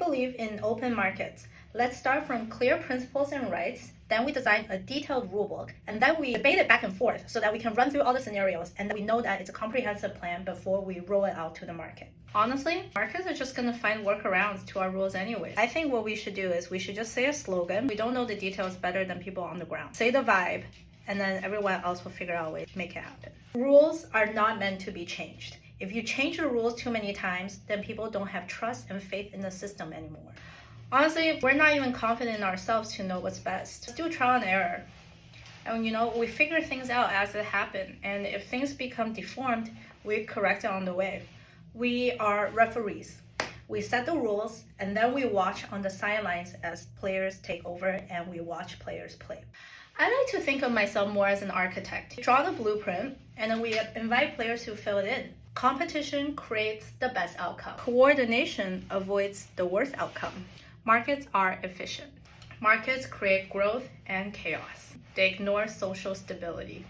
believe in open markets. Let's start from clear principles and rights, then we design a detailed rulebook, and then we debate it back and forth so that we can run through all the scenarios and then we know that it's a comprehensive plan before we roll it out to the market. Honestly, markets are just going to find workarounds to our rules anyway. I think what we should do is we should just say a slogan. We don't know the details better than people on the ground. Say the vibe, and then everyone else will figure out a way to make it happen. Rules are not meant to be changed. If you change the rules too many times, then people don't have trust and faith in the system anymore. Honestly, we're not even confident in ourselves to know what's best. Let's do trial and error. And we figure things out as it happens. And if things become deformed, we correct it on the way. We are referees. We set the rules and then we watch on the sidelines as players take over and we watch players play. I like to think of myself more as an architect. Draw the blueprint and then we invite players to fill it in. Competition creates the best outcome. Coordination avoids the worst outcome. Markets are efficient. Markets create growth and chaos. They ignore social stability.